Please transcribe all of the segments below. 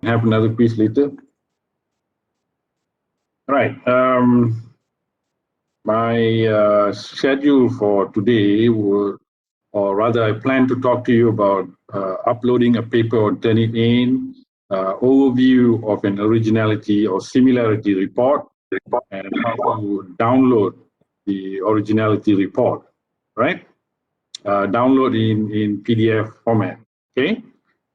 have another quiz later. All right. My schedule for today would, or rather I plan to talk to you about uploading a paper on Turnitin, overview of an originality or similarity report, and how to download the originality report, right? Download in PDF format, okay?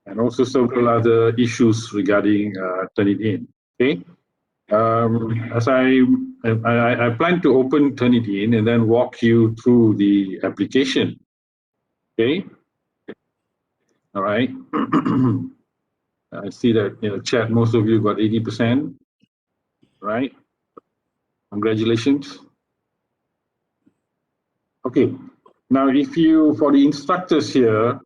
And also several other issues regarding Turnitin, okay? As I plan to open Turnitin and then walk you through the application, okay? All right. I see that in the chat, most of you got 80%, right? Congratulations. Okay. Now, if you, for the instructors here,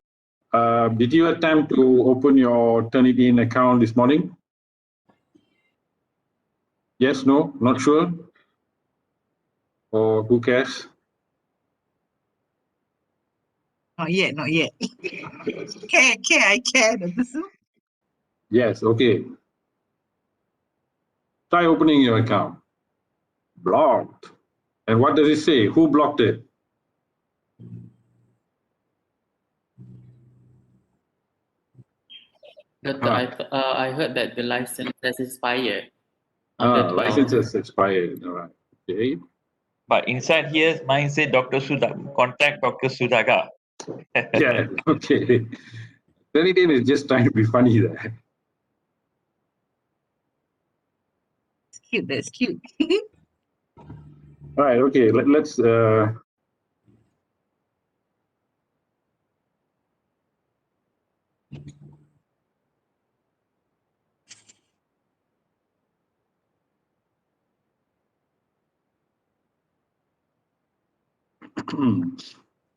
did you attempt to open your Turnitin account this morning? Yes, no, not sure? Or who cares? Not yet, not yet. I care, Dr. Su. Yes, okay. Try opening your account. Blocked. And what does it say? Who blocked it? Doctor, I heard that the license has expired. On the 12th. License has expired. All right. Okay. But inside here, mine said Dr. Suthagar. Contact Dr. Suthagar. Yeah, okay. Turnitin is just trying to be funny there. It's cute, that's cute. All right, okay, let's all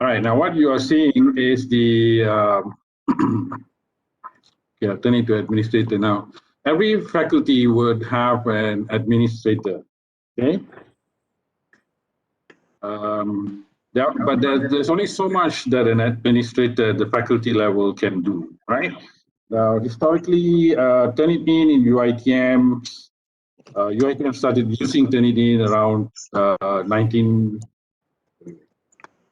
right, now what you are seeing is the yeah, turning to administrator now. Every faculty would have an administrator, okay? But there's only so much that an administrator at the faculty level can do, right? Now, historically, Turnitin in UiTM, UiTM started using Turnitin around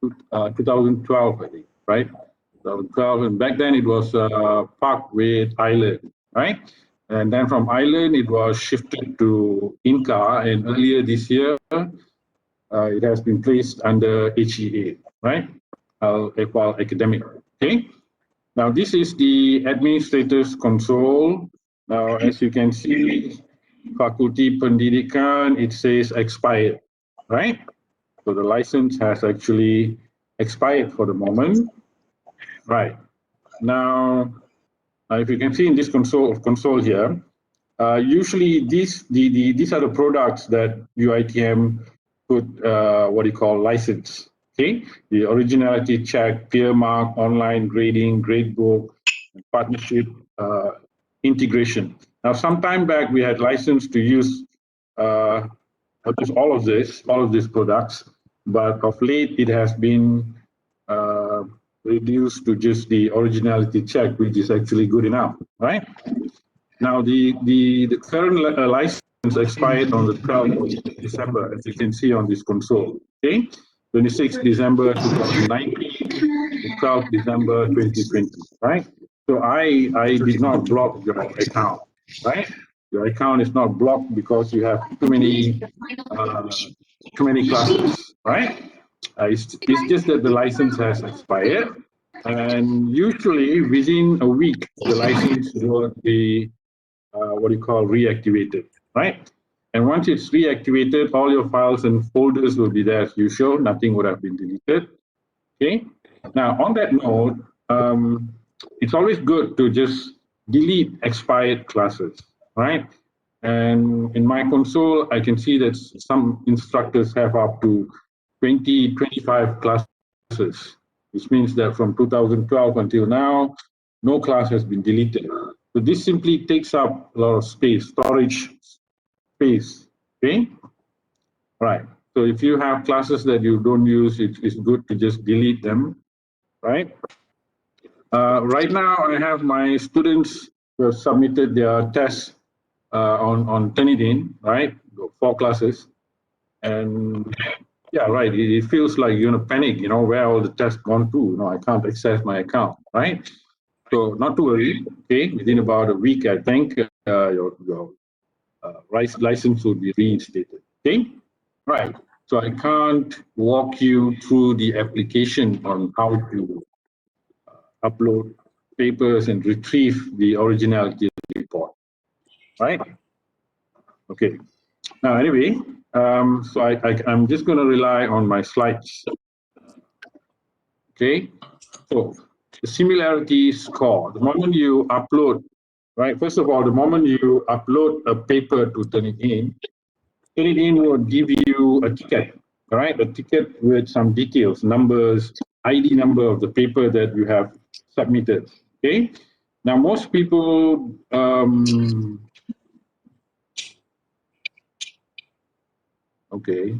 2012, I think, right? 2012, and back then it was parked with Island, right? And then from Island, it was shifted to Inca, and earlier this year, it has been placed under HEA, right? Equal Academic, okay? Now, this is the administrator's console. Now, as you can see, Fakulti Pendidikan, it says expired, right? So the license has actually expired for the moment. Right. Now, if you can see in this console here, usually these are the products that UiTM put what you call license. Okay, the originality check, peer mark, online grading, gradebook, partnership, integration. Now, some time back we had license to use all of these products, but of late it has been reduced to just the originality check, which is actually good enough, right? Now, the current license expired on the 12th of December, as you can see on this console, okay? 26th December 2019, 12th December 2020, right? So I did not block your account, right? Your account is not blocked because you have too many classes, right? It's just that the license has expired, and usually within a week the license will be reactivated, right? And once it's reactivated, all your files and folders will be there as usual. Nothing would have been deleted. Okay. Now, on that note, it's always good to just delete expired classes, right? And in my console, I can see that some instructors have up to 20, 25 classes, which means that from 2012 until now, no class has been deleted. So this simply takes up a lot of space, storage space, okay? Right, so if you have classes that you don't use, it's good to just delete them, right? Right now, I have my students have submitted their tests on Turnitin, right? 4 classes. And yeah, right, it feels like you're gonna panic, where all the tests gone to, I can't access my account, right? So not to worry, okay, within about a week, I think your license will be reinstated, okay? Right, so I can't walk you through the application on how to upload papers and retrieve the originality report, right? Okay, now anyway, so I'm just going to rely on my slides. Okay, so the similarity score, the moment you upload, right, first of all, the moment you upload a paper to Turnitin will give you a ticket, right, a ticket with some details, numbers, ID number of the paper that you have submitted, okay? Now, most people, okay.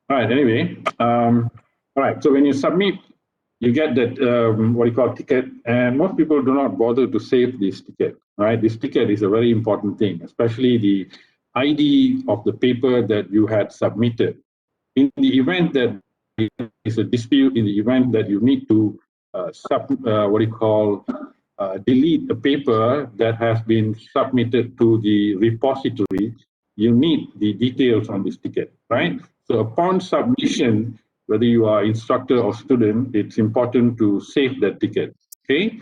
All right, anyway, all right, so when you submit, you get that, what you call ticket, and most people do not bother to save this ticket, right? This ticket is a very important thing, especially the ID of the paper that you had submitted. In the event that there is a dispute, in the event that you need to delete a paper that has been submitted to the repository, you need the details on this ticket, right? So upon submission, whether you are instructor or student, it's important to save that ticket, okay?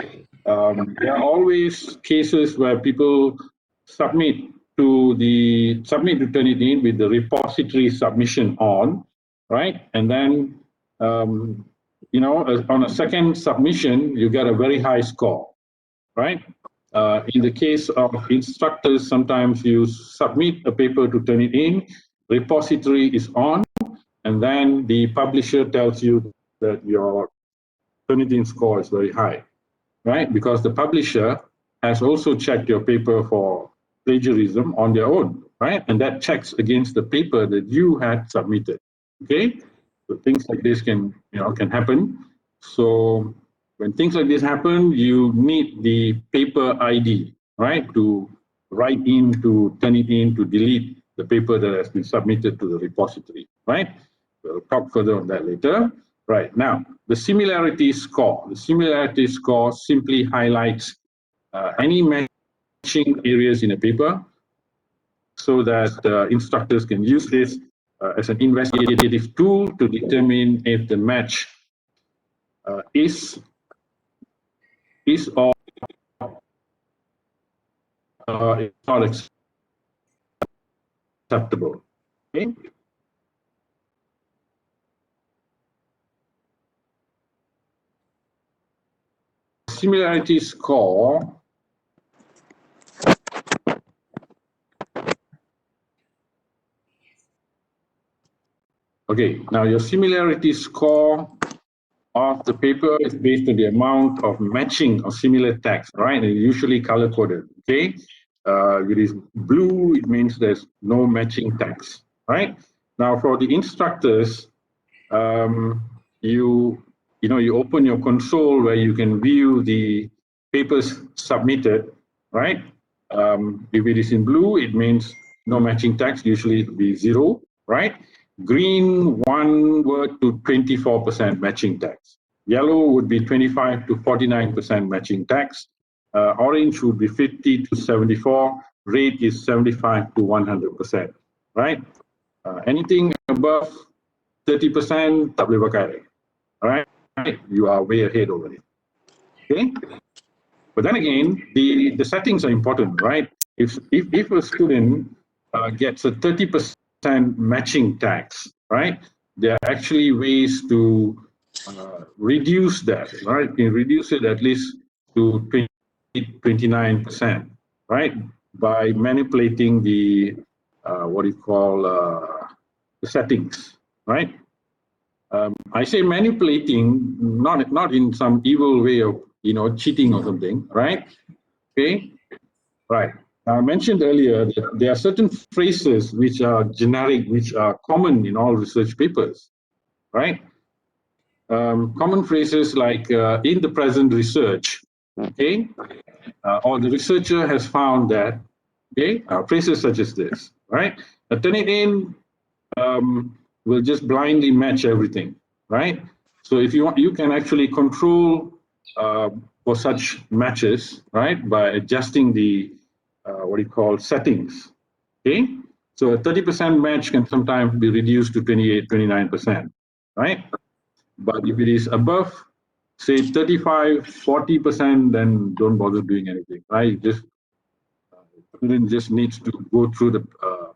There are always cases where people submit to Turnitin with the repository submission on, right? And then, on a second submission, you get a very high score, right? In the case of instructors, sometimes you submit a paper to Turnitin, repository is on, and then the publisher tells you that your Turnitin score is very high, right? Because the publisher has also checked your paper for plagiarism on their own, right? And that checks against the paper that you had submitted, okay? So things like this can happen. So when things like this happen, you need the paper ID, right? To write in, to turn it in, to delete the paper that has been submitted to the repository, right? We'll talk further on that later. Right, now, the similarity score. The similarity score simply highlights any matching areas in a paper so that instructors can use this as an investigative tool to determine if the match is or is not acceptable. Okay. Similarity score Okay, now your similarity score of the paper is based on the amount of matching of similar text, right? And usually color coded, okay? If it is blue, it means there's no matching text, right? Now for the instructors, you open your console where you can view the papers submitted, right? If it is in blue, it means no matching text, usually it will be 0, right? Green, 1 word to 24% matching text. Yellow would be 25 to 49% matching text. Orange would be 50 to 74. Red is 75 to 100%, right? Anything above 30%, tak boleh pakai. All right? You are way ahead already. Okay? But then again, the settings are important, right? If a student gets a 30% matching tax, right? There are actually ways to reduce that, right? You can reduce it at least to 29%, right? By manipulating the the settings, right? I say manipulating, not in some evil way of cheating or something, right? Okay, right. I mentioned earlier that there are certain phrases which are generic, which are common in all research papers, right? Common phrases like in the present research, okay? Or the researcher has found that, okay? Phrases such as this, right? Turnitin will just blindly match everything, right? So if you want, you can actually control for such matches, right, by adjusting the what do you call settings, okay? So a 30% match can sometimes be reduced to 28, 29%, right? But if it is above, say 35, 40%, then don't bother doing anything, right? Just student just needs to go through the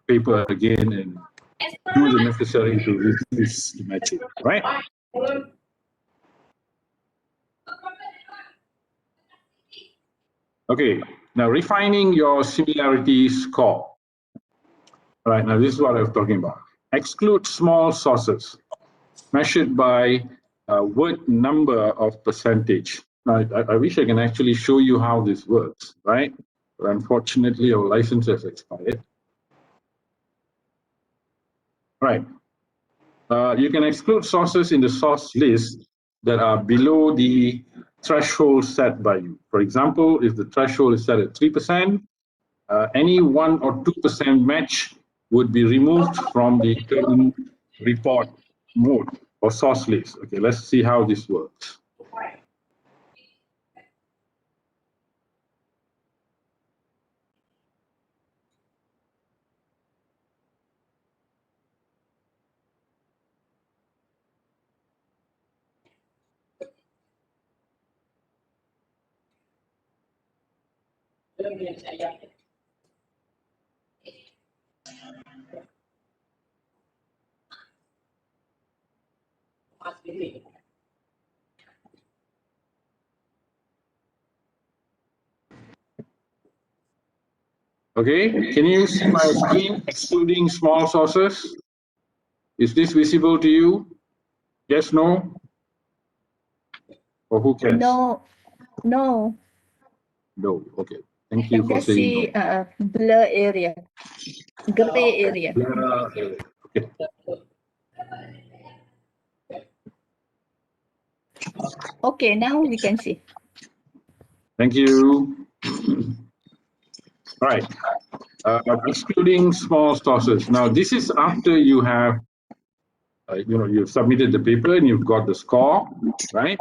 paper again and do the necessary to reduce the matching, right? Okay, now refining your similarity score. All right, now this is what I was talking about. Exclude small sources measured by word number of percentage. Now, I wish I can actually show you how this works, right? But unfortunately, our license has expired. Right. You can exclude sources in the source list that are below the threshold set by you. For example, if the threshold is set at 3%, any 1 or 2% match would be removed from the current report mode or source list. Okay, let's see how this works. Okay, can you see my screen excluding small sources? Is this visible to you? Yes, no? Or who cares? No, no. No, okay. I Thank you can for just saying see no. blur area, gray area. Okay. Okay, now we can see. Thank you. All right. Excluding small sources. Now, this is after you have, you've submitted the paper and you've got the score, right?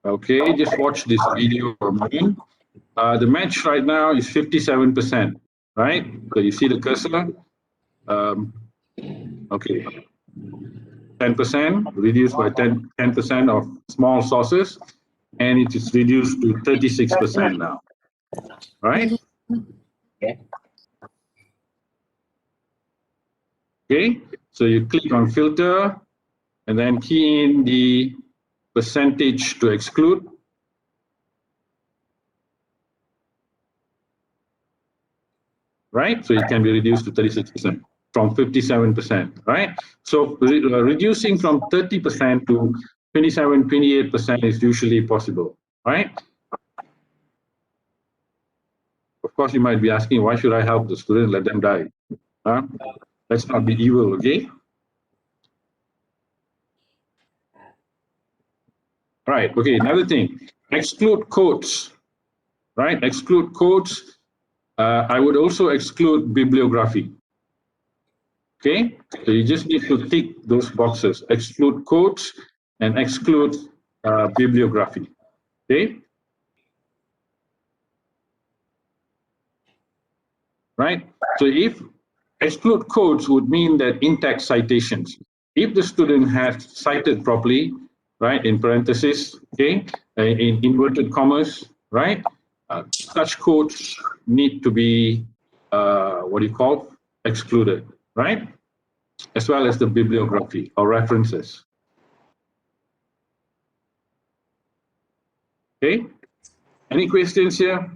Okay, just watch this video for a moment. The match right now is 57%, right? So you see the cursor? Okay, 10%, reduced by 10% of small sources, and it is reduced to 36% now, right? Okay, so you click on filter and then key in the percentage to exclude. Right, so it can be reduced to 36% from 57%, right? So reducing from 30% to 27, 28% is usually possible, right? Of course, you might be asking, why should I help the student? Let them die. Huh? Let's not be evil, okay? Right, okay, another thing, exclude codes, right? Exclude codes. I would also exclude bibliography. Okay, so you just need to tick those boxes, exclude codes and exclude bibliography. Okay, right? So if exclude codes would mean that in-text citations, if the student has cited properly, right, in parentheses, okay, in inverted commas, right, such codes need to be excluded, right, as well as the bibliography or references. Okay, Any questions here?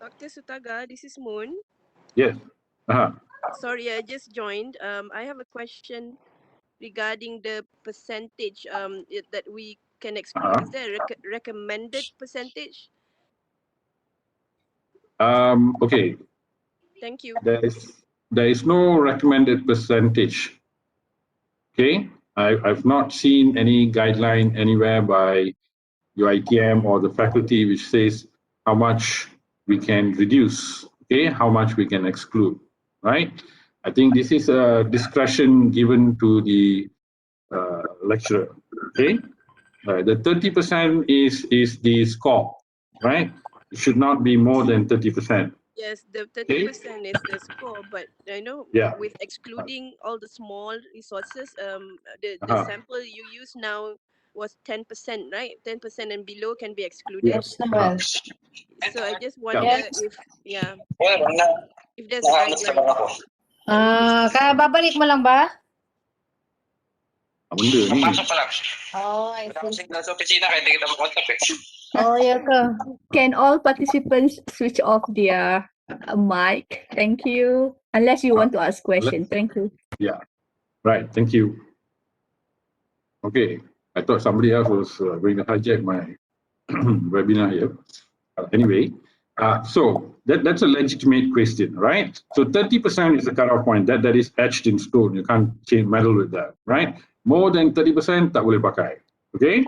Dr. Suthagar, this is Moon. Yes. Sorry, I just joined. I have a question regarding the percentage that we can exclude. Is there a recommended percentage? Okay. Thank you. There is no recommended percentage. Okay. I've not seen any guideline anywhere by UiTM or the faculty which says how much we can reduce, okay, how much we can exclude, right? I think this is a discretion given to the lecturer, okay? The 30% is the score, right? It should not be more than 30%. Yes, the 30% is the score, but I know Yeah. with excluding all the small resources, the sample you use now was 10%, right? 10% and below can be excluded. Yes. So I just wonder if there's a guideline. Babalik mo lang ba? Benda ni. Oh, I see. Oh, ya ke? Can all participants switch off their mic? Thank you. Unless you want to ask question. Thank you. Yeah. Right. Thank you. Okay. I thought somebody else was going to hijack my webinar here. Anyway, so that's a legitimate question, right? So 30% is the cutoff point. That is etched in stone. You can't meddle with that, right? More than 30%, tak boleh pakai. Okay?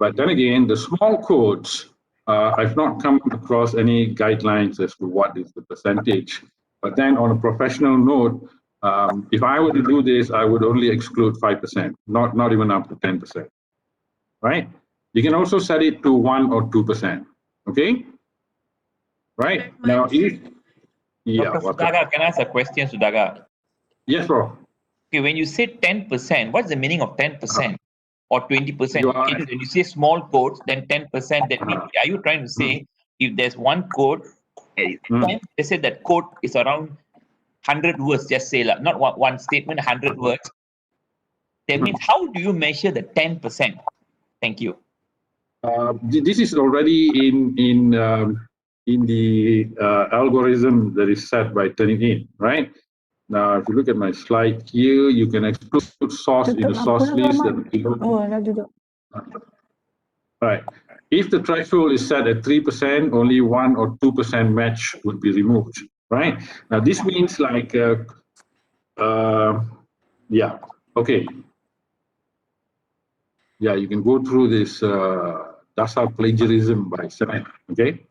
But then again, the small codes, I've not come across any guidelines as to what is the percentage. But then on a professional note, if I were to do this, I would only exclude 5%, not even up to 10%, right? You can also set it to 1 or 2%, okay? Right, now if, yeah. Dr. Suthagar, can I ask a question, Suthagar? Yes, bro. Okay, when you say 10%, what's the meaning of 10% or 20%? You are- When you say small codes, then 10%, that means, are you trying to say if there's one code, they say that code is around 100 words, just say, like, not one statement, 100 words. That means, how do you measure the 10%? Thank you. This is already in the algorithm that is set by Turnitin, right? Now, if you look at my slide here, you can exclude source in the source list. Right. If the threshold is set at 3%, only 1 or 2% match would be removed, right? Now, this means like, yeah, okay. Yeah, you can go through this Dasar plagiarism by Semen, okay?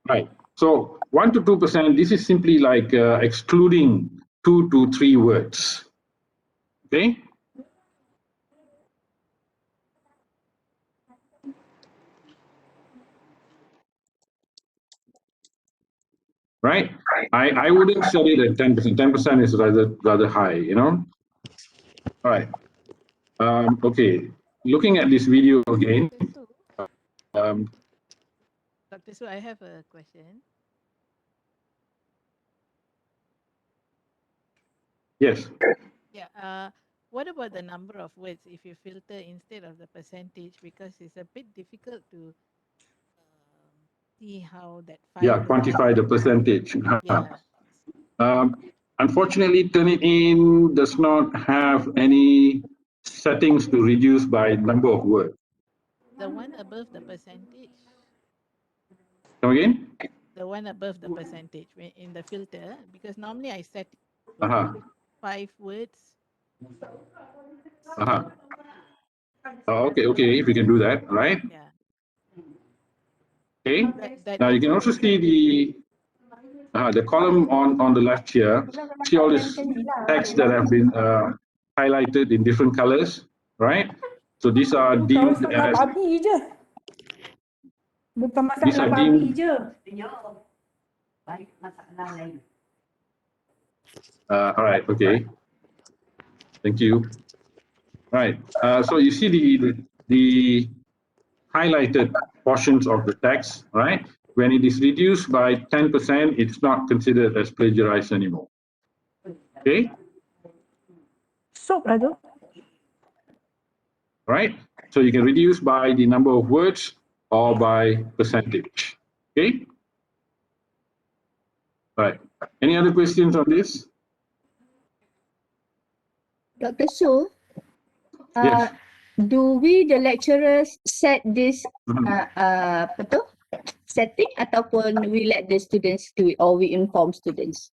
Right. So 1 to 2%, this is simply like excluding 2 to 3 words, okay? Right? I wouldn't set it at 10%. 10% is rather high, you know? All right. Okay. Looking at this video again. Dr. Su, I have a question. Yes. Yeah. What about the number of words if you filter instead of the percentage, because it's a bit difficult to see how that 5%. Yeah, quantify the percentage. Yeah. Unfortunately, Turnitin does not have any settings to reduce by number of words. The one above the percentage. Come again? The one above the percentage in the filter, because normally I set 5 words. Okay, if you can do that, right? Yeah. Okay. That Now you can also see the column on the left here. See all this text that have been highlighted in different colors, right? So these are deemed as all right, okay. Thank you. Right. So you see the highlighted portions of the text, right? When it is reduced by 10%, it's not considered as plagiarized anymore. Okay? Right? So you can reduce by the number of words, or by percentage. Okay. Right. Any other questions on this? Dr. Su, Yes. do we the lecturers set this Mhm. apa tu setting ataupun we let the students do it or we inform students?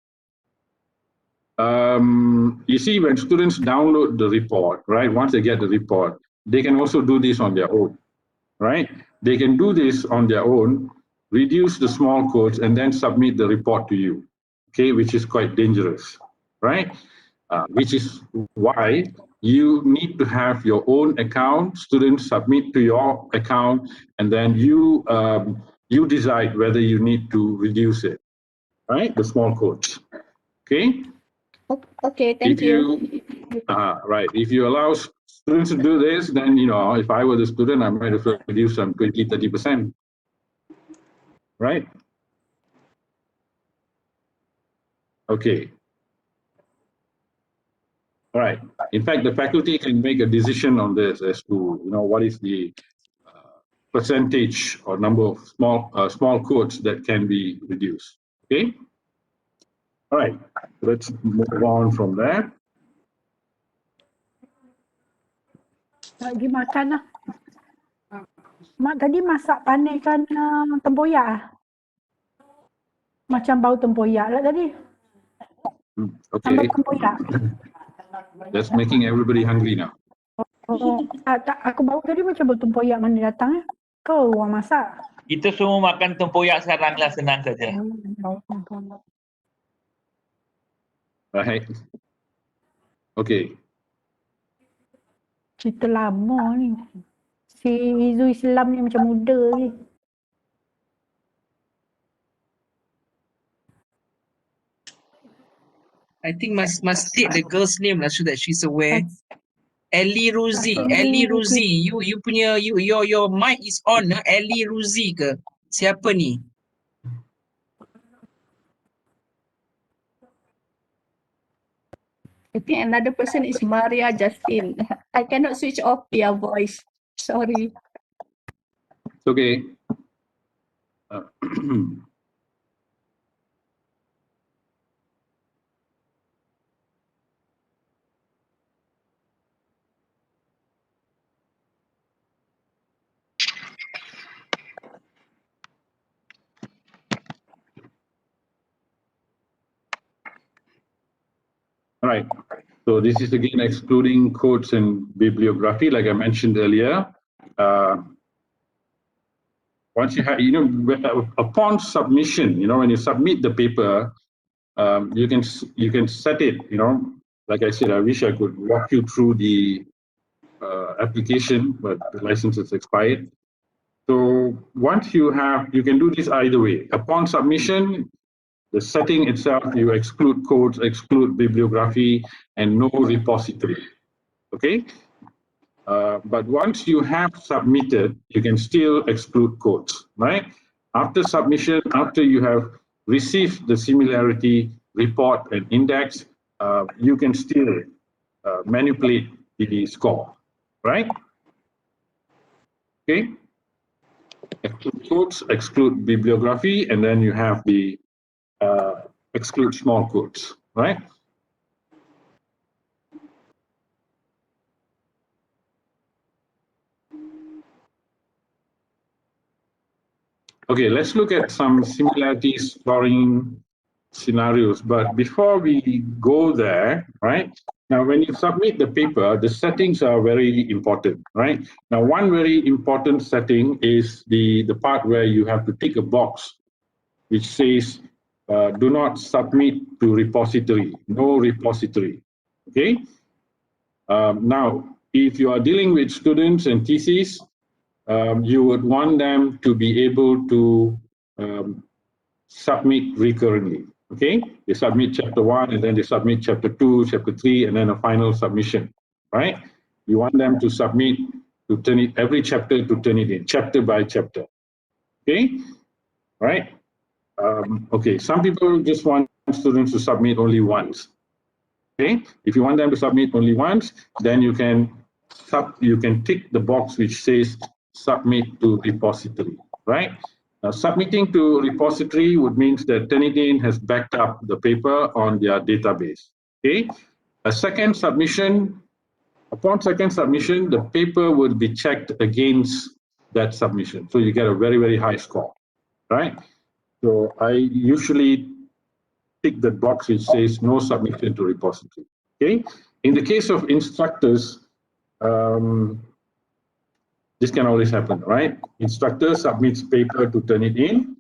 You see, when students download the report, right, once they get the report, they can also do this on their own, right? They can do this on their own, reduce the small codes, and then submit the report to you, okay, which is quite dangerous, right? Which is why you need to have your own account, students submit to your account, and then you decide whether you need to reduce it, right? The small codes, okay? Okay, thank If you, right, if you allow students to do this, then, you know, if I were the student, I might have reduced some 20, 30%, right? Okay. All right. In fact, the faculty can make a decision on this as to, you know, what is the percentage or number of small codes that can be reduced. Okay. All right. Let's move on from there. Nak pergi makan lah. Mak tadi masak panenkan tempoyak. Macam bau tempoyak lah tadi. Sambal Okay. tempoyak. That's making everybody hungry now. Oh, tak, aku bau tadi macam bau tempoyak mana datang. Kau orang masak. Kita semua makan tempoyak sekarang lah, senang saja. Bau tempoyak. Right. Okay. Cerita lama ni. Si Izu Islam ni macam muda ni. I think must state the girl's name lah so that she's aware. Ellie Ruzi, you punya your mic is on, Ellie Ruzi ke? Siapa ni? I think another person is Maria Justin. I cannot switch off their voice. Sorry. It's okay. All right. So this is again excluding codes and bibliography, like I mentioned earlier. Once you have, you know, upon submission, you know, when you submit the paper, you can set it, you know, like I said, I wish I could walk you through the application, but the license is expired. So once you have, you can do this either way. Upon submission, the setting itself, you exclude codes, exclude bibliography, and no repository, okay? But once you have submitted, you can still exclude codes, right? After submission, after you have received the similarity report and index, you can still manipulate the score, right? Okay. Exclude codes, exclude bibliography, and then you have the exclude small codes, right? Okay, let's look at some similarity scoring scenarios. But before we go there, right? Now, when you submit the paper, the settings are very important, right? Now, one very important setting is the part where you have to tick a box which says, do not submit to repository, no repository, okay? Now, if you are dealing with students and theses, you would want them to be able to submit recurrently, okay? They submit chapter 1 and then they submit chapter 2, chapter 3, and then a final submission, right? You want them to submit, to turn it, every chapter to turn it in, chapter by chapter, okay? Right? Okay, some people just want students to submit only once, okay? If you want them to submit only once, then you can tick the box which says submit to repository, right? Now, submitting to repository would mean that Turnitin has backed up the paper on their database, okay? A second submission, upon second submission, the paper will be checked against that submission. So you get a very, very high score, right? So I usually tick the box which says no submission to repository, okay? In the case of instructors, this can always happen, right? Instructor submits paper to Turnitin,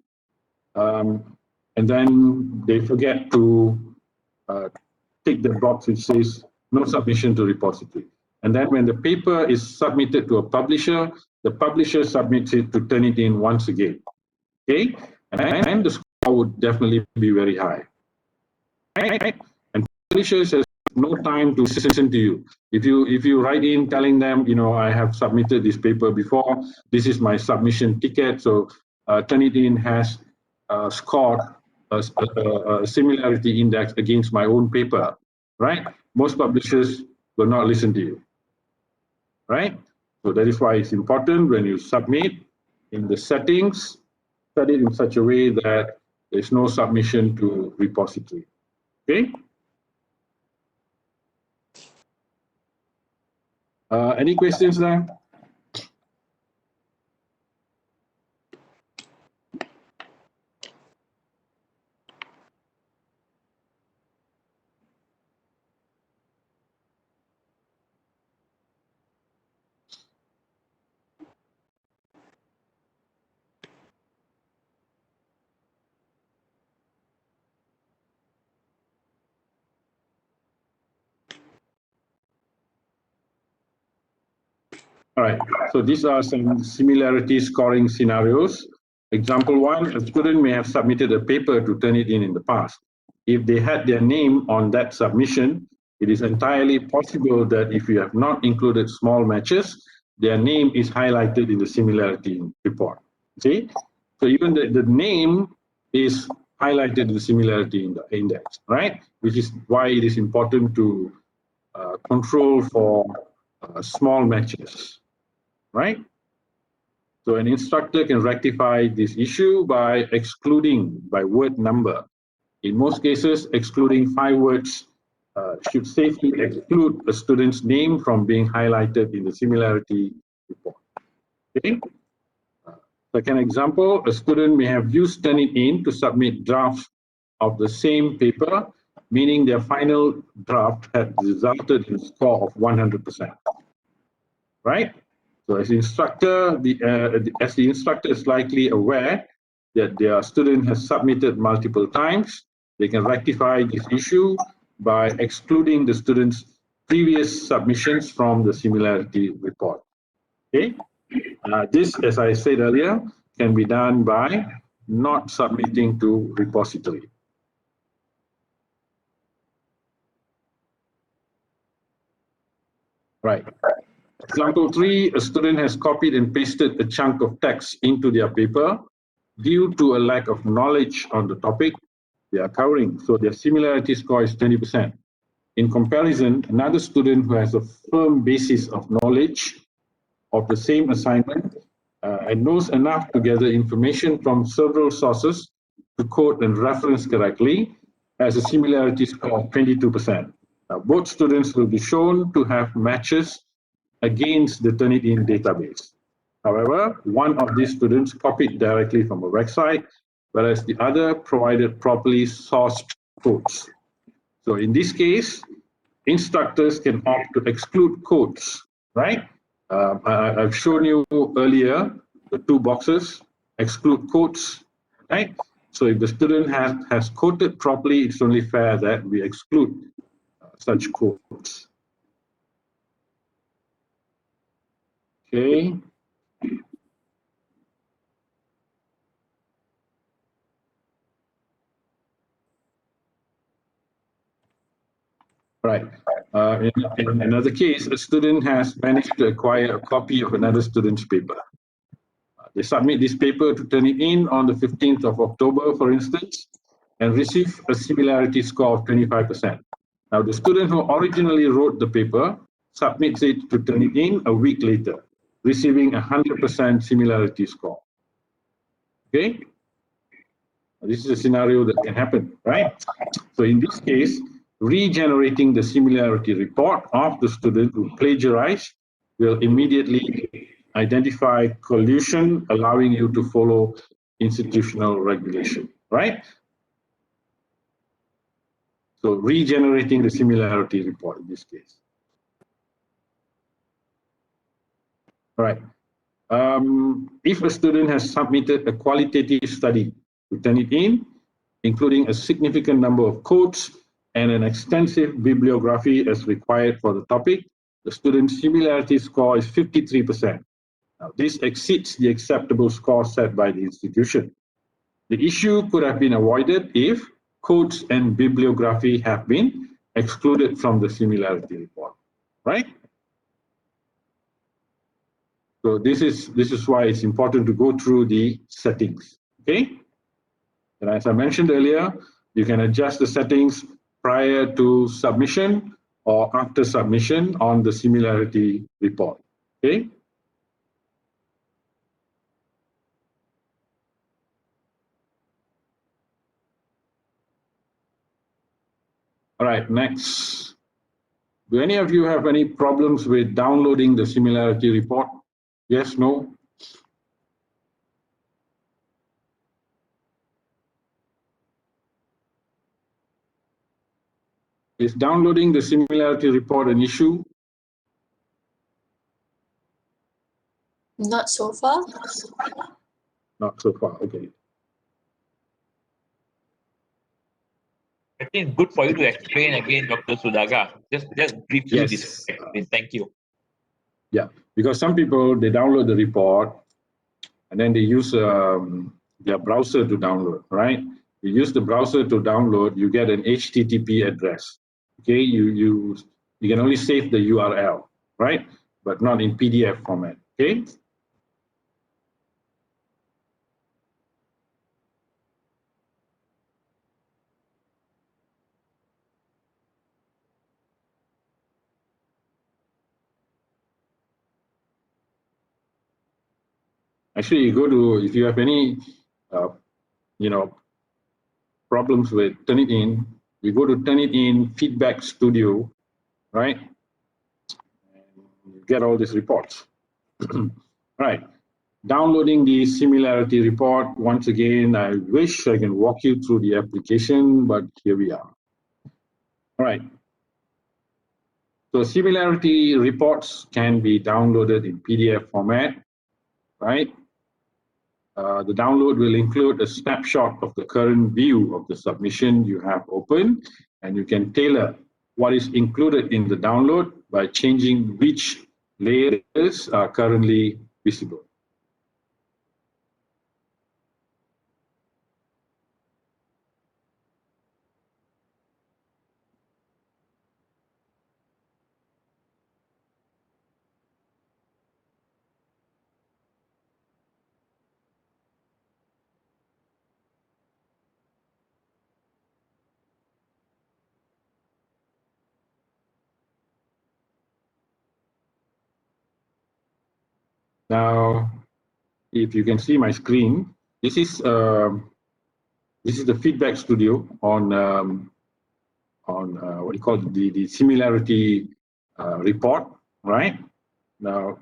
and then they forget to tick the box which says no submission to repository. And then when the paper is submitted to a publisher, the publisher submits it to Turnitin once again, okay? And the score would definitely be very high, right? And publishers has no time to listen to you. If you write in telling them, you know, I have submitted this paper before, this is my submission ticket, so Turnitin has scored a similarity index against my own paper, right? Most publishers will not listen to you, right? So that is why it's important when you submit in the settings, set it in such a way that there's no submission to repository, okay? Any questions there? All right, so these are some similarity scoring scenarios. Example one, a student may have submitted a paper to Turnitin in the past. If they had their name on that submission, it is entirely possible that if you have not included small matches, their name is highlighted in the similarity report. See? So even the name is highlighted in the similarity index, right? Which is why it is important to control for small matches, right? So an instructor can rectify this issue by excluding by word number. In most cases, excluding 5 words should safely exclude a student's name from being highlighted in the similarity report. Okay. Second example, a student may have used Turnitin to submit drafts of the same paper, meaning their final draft had resulted in a score of 100%. Right? So as the instructor, as the instructor is likely aware that their student has submitted multiple times, they can rectify this issue by excluding the student's previous submissions from the similarity report. Okay? This, as I said earlier, can be done by not submitting to repository. Right. Example 3, a student has copied and pasted a chunk of text into their paper due to a lack of knowledge on the topic they are covering. So their similarity score is 20%. In comparison, another student who has a firm basis of knowledge of the same assignment and knows enough to gather information from several sources to quote and reference correctly has a similarity score of 22%. Now, both students will be shown to have matches against the Turnitin database. However, one of these students copied directly from a website, whereas the other provided properly sourced codes. So in this case, instructors can opt to exclude codes, right? I've shown you earlier the 2 boxes, exclude codes, right? So if the student has coded properly, it's only fair that we exclude such codes. Okay. Right. In another case, a student has managed to acquire a copy of another student's paper. They submit this paper to Turnitin on the 15th of October, for instance, and receive a similarity score of 25%. Now, the student who originally wrote the paper submits it to Turnitin a week later. receiving 100% similarity score. Okay, this is a scenario that can happen, right? So in this case, regenerating the similarity report of the student who plagiarized will immediately identify collusion, allowing you to follow institutional regulation, right? So regenerating the similarity report in this case. All right. If a student has submitted a qualitative study to Turnitin, including a significant number of codes and an extensive bibliography as required for the topic, the student's similarity score is 53%. Now, this exceeds the acceptable score set by the institution. The issue could have been avoided if codes and bibliography have been excluded from the similarity report, right? So this is why it's important to go through the settings, okay? And as I mentioned earlier, you can adjust the settings prior to submission or after submission on the similarity report, okay? All right, next. Do any of you have any problems with downloading the similarity report? Yes, no? Is downloading the similarity report an issue? Not so far. Not so far, okay. I think it's good for you to explain again, Dr. Suthagar. Just briefly Yes. explain. Thank you. Yeah, because some people, they download the report and then they use their browser to download, right? You use the browser to download, you get an HTTP address. Okay, you can only save the URL, right? But not in PDF format, okay? Actually, you go to, if you have any, problems with Turnitin, you go to Turnitin Feedback Studio, right? And you get all these reports. Right. Downloading the similarity report, once again, I wish I can walk you through the application, but here we are. All right. So similarity reports can be downloaded in PDF format, right? The download will include a snapshot of the current view of the submission you have open, and you can tailor what is included in the download by changing which layers are currently visible. Now, if you can see my screen, this is the feedback studio on what you call the similarity report, right? Now,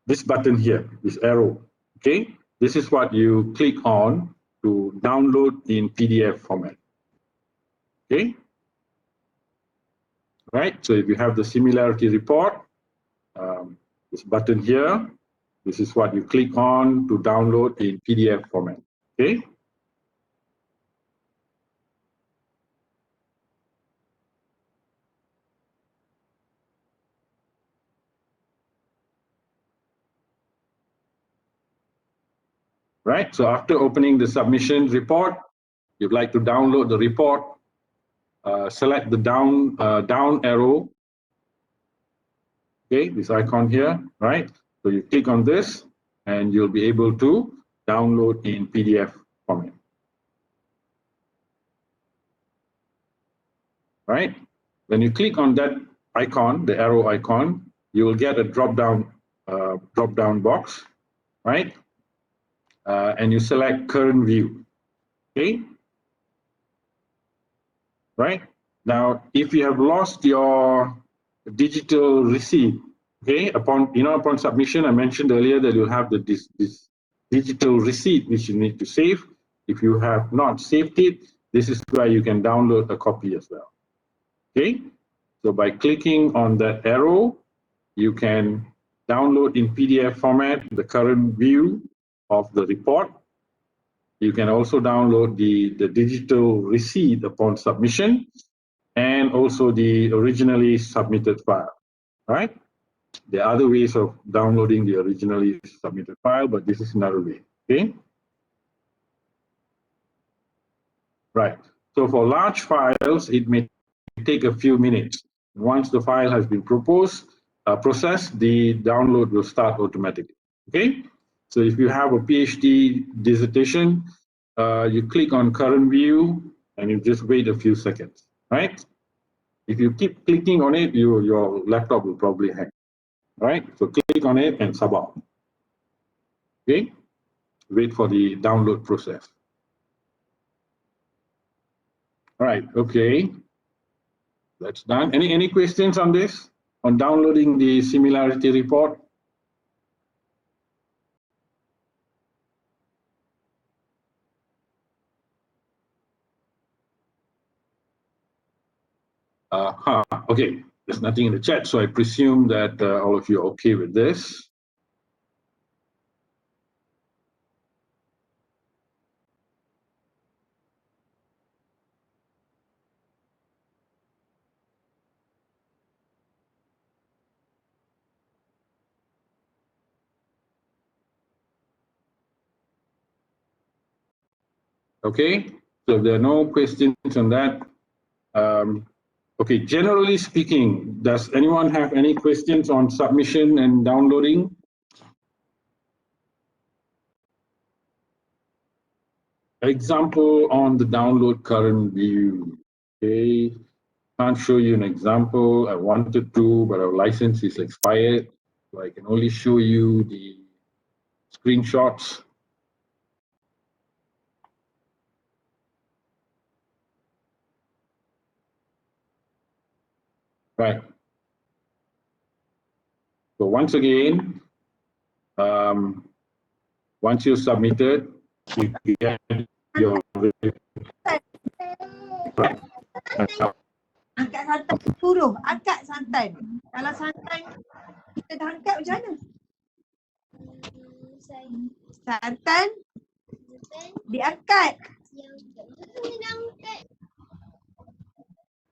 this button here, this arrow, okay? This is what you click on to download in PDF format, okay? Right, so if you have the similarity report, this button here, this is what you click on to download in PDF format, okay? Right, so after opening the submission report, you'd like to download the report, select the down arrow, okay, this icon here, right? So you click on this and you'll be able to download in PDF format. Right? When you click on that icon, the arrow icon, you will get a drop-down drop-down box, right? And you select current view, okay? Right? Now, if you have lost your digital receipt, okay, upon submission, I mentioned earlier that you have this digital receipt which you need to save. If you have not saved it, this is where you can download a copy as well. Okay, so by clicking on that arrow, you can download in PDF format the current view of the report. You can also download the digital receipt upon submission, and also the originally submitted file, right? There are other ways of downloading the originally submitted file, but this is another way, okay? Right, so for large files, it may take a few minutes. Once the file has been processed, the download will start automatically, okay? So if you have a PhD dissertation, you click on current view and you just wait a few seconds, right? If you keep clicking on it, your laptop will probably hang, right? So click on it and sub out, okay? Wait for the download process. All right, okay. That's done. Any questions on this? On downloading the similarity report? Okay, there's nothing in the chat, so I presume that all of you are okay with this. Okay, so if there are no questions on that, okay, generally speaking, does anyone have any questions on submission and downloading? Example on the download current view. Okay, can't show you an example. I wanted to, but our license is expired, so I can only show you the screenshots. Right. So once again, once you submitted, you get your Angkat santan suruh, angkat santan. Kalau santan kita dah angkat macam mana? Santan diangkat.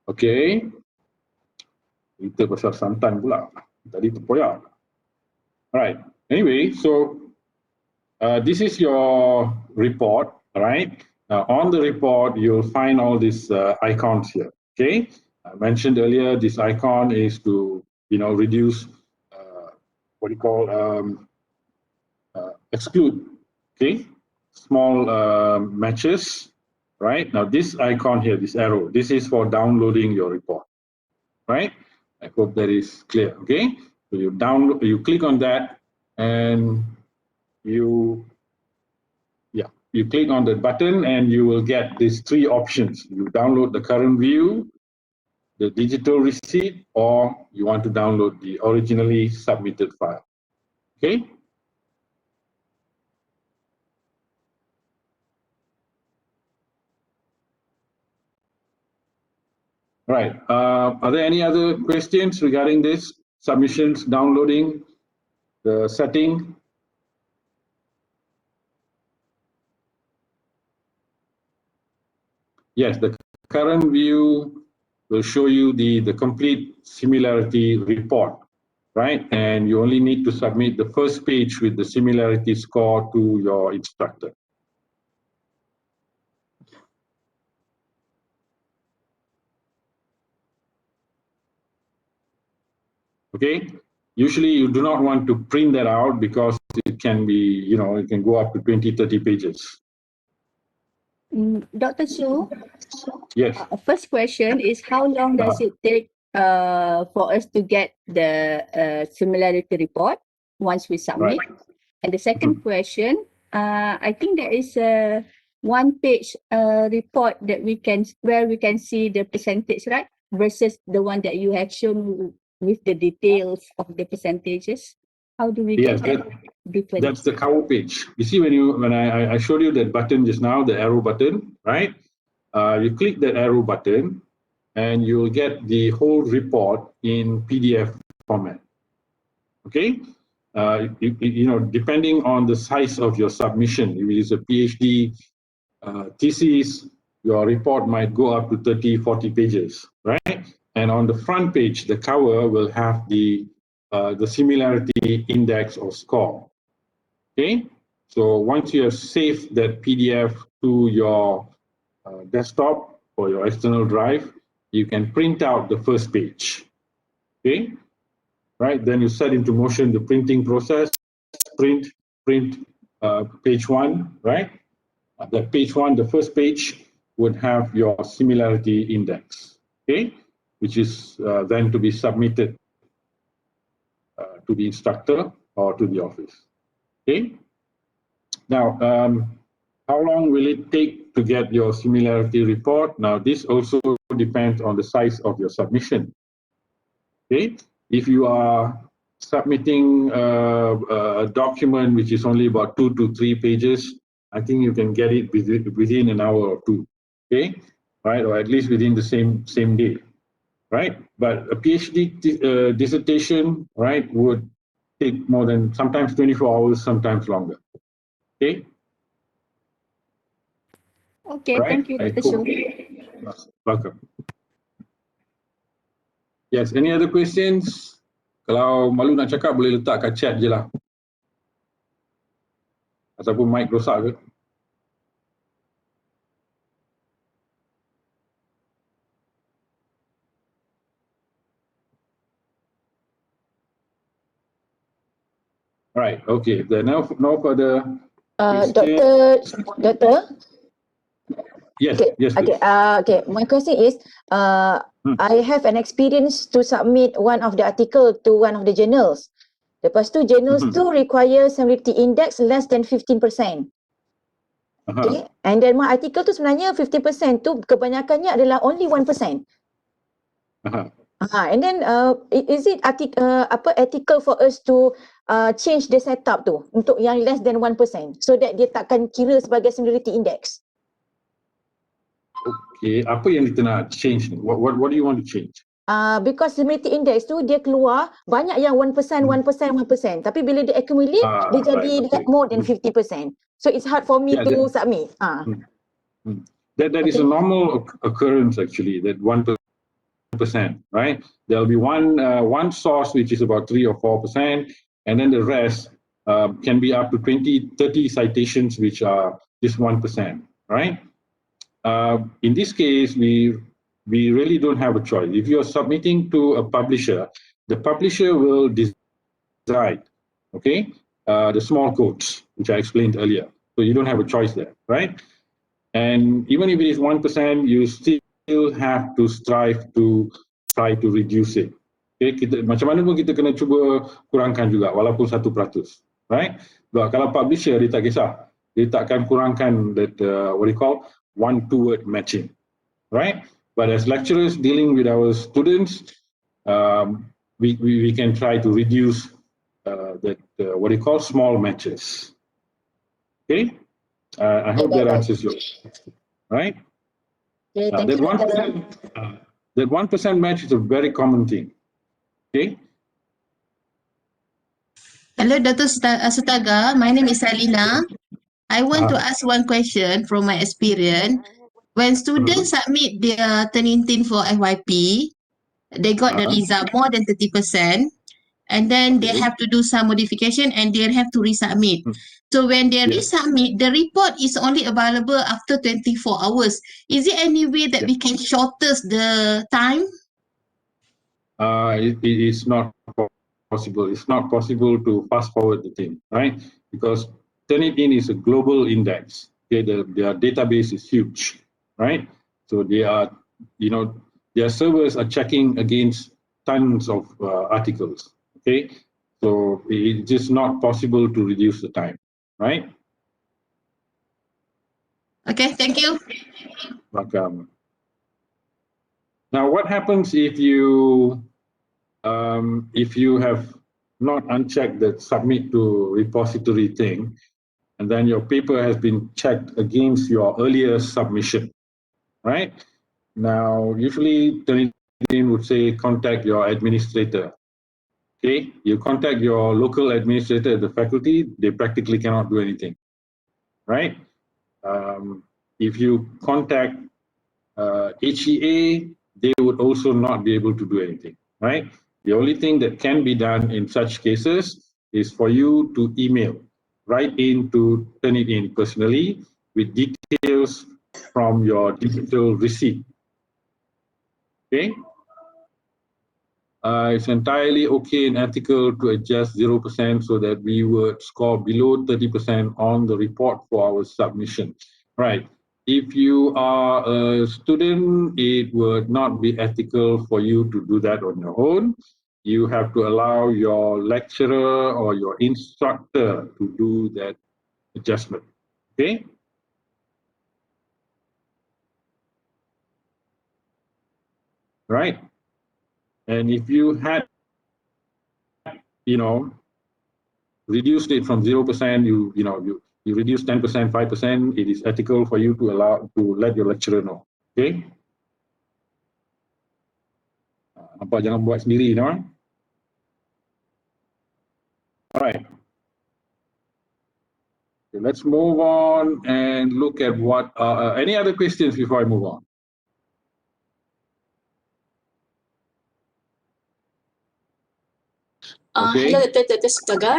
Okay. Kita pasal santan pula. Tadi terpoyak. Alright. Anyway, so this is your report, right? On the report, you'll find all these icons here. Okay. I mentioned earlier, this icon is to, reduce what you call exclude. Okay. Small matches. Right. Now, this icon here, this arrow, this is for downloading your report. Right. I hope that is clear. Okay. So you download, you click on that, and you click on the button, and you will get these three options. You download the current view, the digital receipt, or you want to download the originally submitted file. Okay. Right. Are there any other questions regarding this? Submissions, downloading, the setting? Yes, the current view will show you the complete similarity report, right? And you only need to submit the first page with the similarity score to your instructor. Okay, usually you do not want to print that out because it can be, it can go up to 20, 30 pages. Dr. Su, Yes. First question is how long does it take for us to get the similarity report? once we submit. And the second question, I think there is a one-page report that where we can see the percentage, right? Versus the one that you have shown with the details of the percentages. How do we get that difference? That's the cover page. You see, when I showed you that button just now, the arrow button, right? You click that arrow button, and you'll get the whole report in PDF format. Okay. Depending on the size of your submission, if it is a PhD thesis, your report might go up to 30, 40 pages, right? And on the front page, the cover will have the similarity index or score. Okay. So once you have saved that PDF to your desktop or your external drive, you can print out the first page. Okay. Right, then you set into motion the printing process, print page one, right? That page one, the first page, would have your similarity index, okay? Which is then to be submitted to the instructor or to the office, okay? Now, how long will it take to get your similarity report? Now, this also depends on the size of your submission, okay? If you are submitting a document which is only about 2 to 3 pages, I think you can get it within an hour or two, okay? Right, or at least within the same day, right? But a PhD dissertation, right, would take more than sometimes 24 hours, sometimes longer, okay? Okay, right? Thank you, Dr. Shul. Welcome. Yes, any other questions? Kalau malu nak cakap, boleh letak kat chat je lah. Ataupun mic rosak ke? Right, okay. There are no further Doctor? Yes, okay. yes. Okay, okay. My question is, I have an experience to submit one of the article to one of the journals. Lepas tu, journals tu require similarity index less than 15%. Okay, and then my article tu sebenarnya 50% tu kebanyakannya adalah only 1%. And then is it ethical for us to change the setup tu untuk yang less than 1% so that dia takkan kira sebagai similarity index? Okay, apa yang kita nak change ni? What do you want to change? Because similarity index tu dia keluar banyak yang 1%, 1%, 1%. Tapi bila dia accumulate, dia jadi more than 50%. So it's hard for me to submit. That is a normal occurrence actually, that 1%, right? There'll be one source which is about 3 or 4%, and then the rest can be up to 20, 30 citations which are just 1%, right? In this case, we really don't have a choice. If you're submitting to a publisher, the publisher will decide, okay, the small codes, which I explained earlier. So you don't have a choice there, right? And even if it is 1%, you still have to strive to try to reduce it. Okay, macam mana pun kita kena cuba kurangkan juga, walaupun 1%, right? But kalau publisher, dia tak kisah. Dia takkan kurangkan that, what do you call, one-to-word matching, right? But as lecturers dealing with our students, we can try to reduce that, what do you call, small matches. Okay? I hope that answers your question, right? Okay, thank that you. That 1% match is a very common thing. Okay? Hello, Dr. Suthagar. My name is Salina. I want to ask one question from my experience. When students submit their Turnitin for FYP, they got the result more than 30%, and then they have to do some modification and they have to resubmit. So when they resubmit, the report is only available after 24 hours. Is there any way that we can shorten the time? It is not possible. It's not possible to fast forward the thing, right? Because Turnitin is a global index. Okay, their database is huge, right? So they are, their servers are checking against tons of articles. Okay, So it is not possible to reduce the time, right? Okay, thank you. Welcome. Now, what happens if you have not unchecked the submit to repository thing, and then your paper has been checked against your earlier submission, right? Now, usually Turnitin would say contact your administrator. Okay, you contact your local administrator at the faculty, they practically cannot do anything, right? If you contact HEA, they would also not be able to do anything, right? The only thing that can be done in such cases is for you to email, write in to Turnitin personally with details from your digital receipt. Okay. It's entirely okay and ethical to adjust 0% so that we would score below 30% on the report for our submission. Right. If you are a student, it would not be ethical for you to do that on your own. You have to allow your lecturer or your instructor to do that adjustment. Okay. Right. And if you had, reduced it from 0%, you reduce 10%, 5%, it is ethical for you to let your lecturer know. Okay. Nampak jangan buat sendiri, no? All right. Okay, let's move on and look at what any other questions before I move on? Okay. Hello, Dr. Suthagar.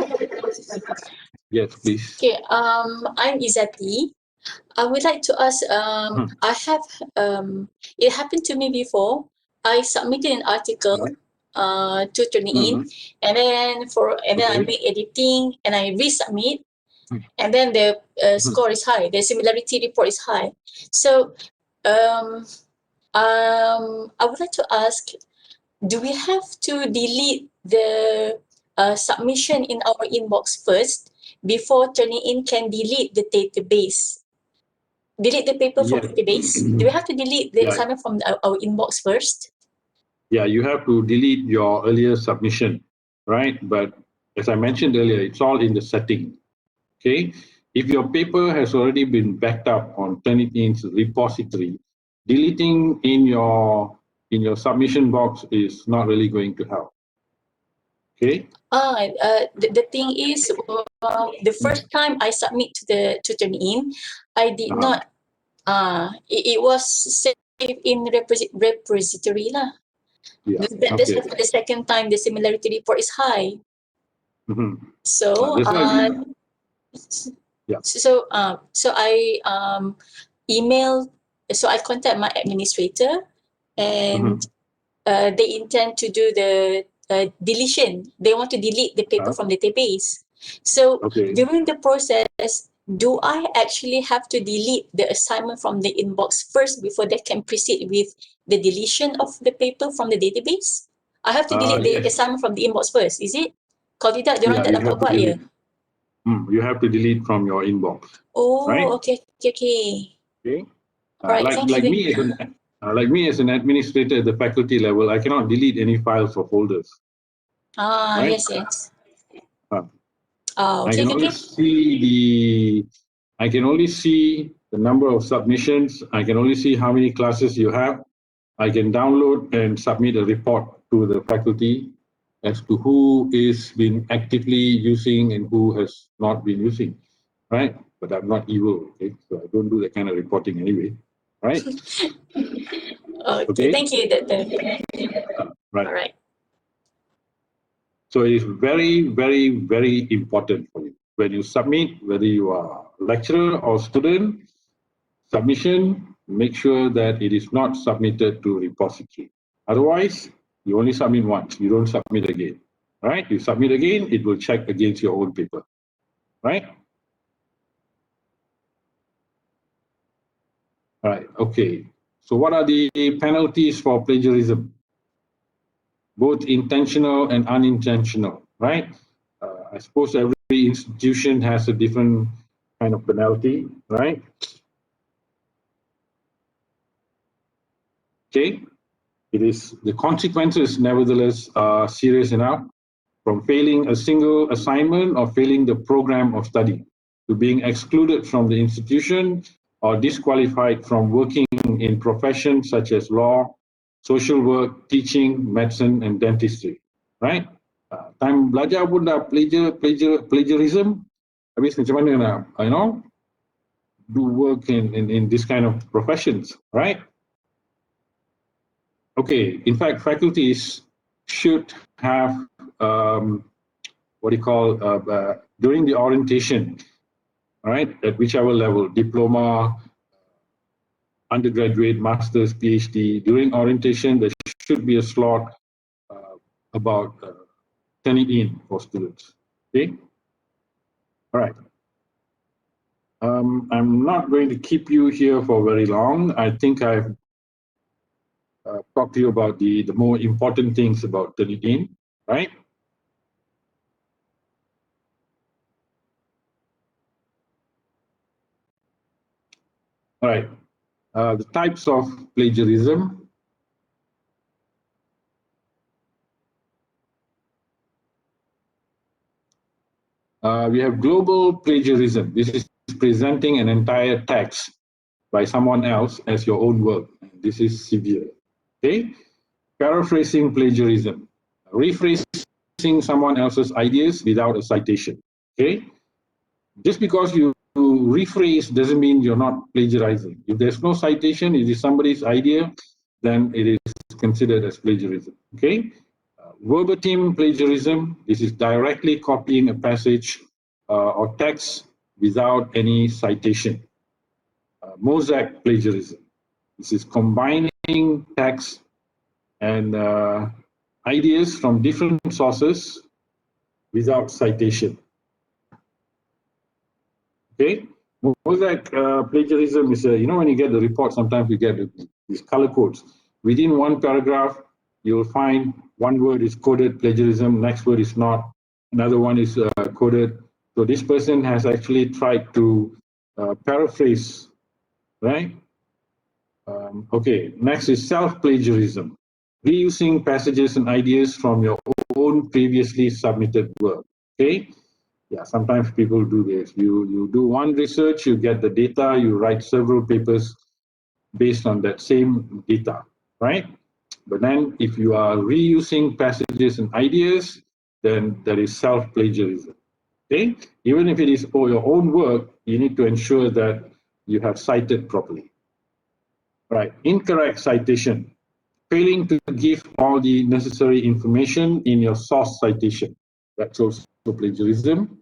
Yes, please. Okay, I'm Izati. I would like to ask, I have, it happened to me before. I submitted an article to Turnitin, and then I make editing and I resubmit, and then the score is high, the similarity report is high. So, I would like to ask, do we have to delete the submission in our inbox first before Turnitin can delete the database? Delete the paper from the database? Do we have to delete the assignment from our inbox first? Yeah, you have to delete your earlier submission, right? But as I mentioned earlier, it's all in the setting. Okay. If your paper has already been backed up on Turnitin's repository, deleting in your submission box is not really going to help. Okay. The thing is, the first time I submit to Turnitin, I did not. It was saved in repository lah. Yeah. That's why for the second time the similarity report is high. So so I emailed. So I contact my administrator, and they intend to do the deletion. They want to delete the paper from the database. So during the process, do I actually have to delete the assignment from the inbox first before they can proceed with the deletion of the paper from the database? I have to delete the assignment from the inbox first, is it? Kalau tidak, diorang tak dapat buat ya? You have to delete from your inbox. Oh, right? okay. Okay. Right, like me as an administrator at the faculty level, I cannot delete any files or folders. Right? Yes. I can only see the number of submissions. I can only see how many classes you have. I can download and submit a report to the faculty as to who is been actively using and who has not been using, right? But I'm not evil, okay? So I don't do that kind of reporting anyway, right? Okay, thank you, Doctor. Right. All right. So it's very, very, very important for you. When you submit, whether you are a lecturer or student, submission, make sure that it is not submitted to repository. Otherwise, you only submit once, you don't submit again. Right? You submit again, it will check against your own paper. Right? All right, okay. So what are the penalties for plagiarism? Both intentional and unintentional, right? I suppose every institution has a different kind of penalty, right? Okay, it is the consequences nevertheless are serious enough, from failing a single assignment or failing the program of study to being excluded from the institution or disqualified from working in professions such as law, social work, teaching, medicine, and dentistry, right? Time belajar pun dah plagiarism, habis macam mana nak, do work in this kind of professions, right? Okay, in fact, faculties should have what do you call during the orientation, right? At whichever level, diploma, undergraduate, master's, PhD. During orientation, there should be a slot about turning in for students. Okay. All right. I'm not going to keep you here for very long. I think I've talked to you about the more important things about Turnitin, right? All right. The types of plagiarism. We have global plagiarism. This is presenting an entire text by someone else as your own work. This is severe. Okay. Paraphrasing plagiarism. Rephrasing someone else's ideas without a citation. Okay. Just because you rephrase doesn't mean you're not plagiarizing. If there's no citation, it is somebody's idea, then it is considered as plagiarism. Okay. Verbatim plagiarism. This is directly copying a passage or text without any citation. Mosaic plagiarism. This is combining text and ideas from different sources without citation. Okay, mosaic plagiarism is when you get the report, sometimes you get these color codes. Within one paragraph, you will find one word is coded plagiarism, next word is not, another one is coded. So this person has actually tried to paraphrase, right? Okay, next is self-plagiarism. Reusing passages and ideas from your own previously submitted work. Okay, yeah, sometimes people do this. You do one research, you get the data, you write several papers based on that same data, right? But then if you are reusing passages and ideas, then that is self-plagiarism. Okay, even if it is for your own work, you need to ensure that you have cited properly. Right, incorrect citation. Failing to give all the necessary information in your source citation. That's also plagiarism.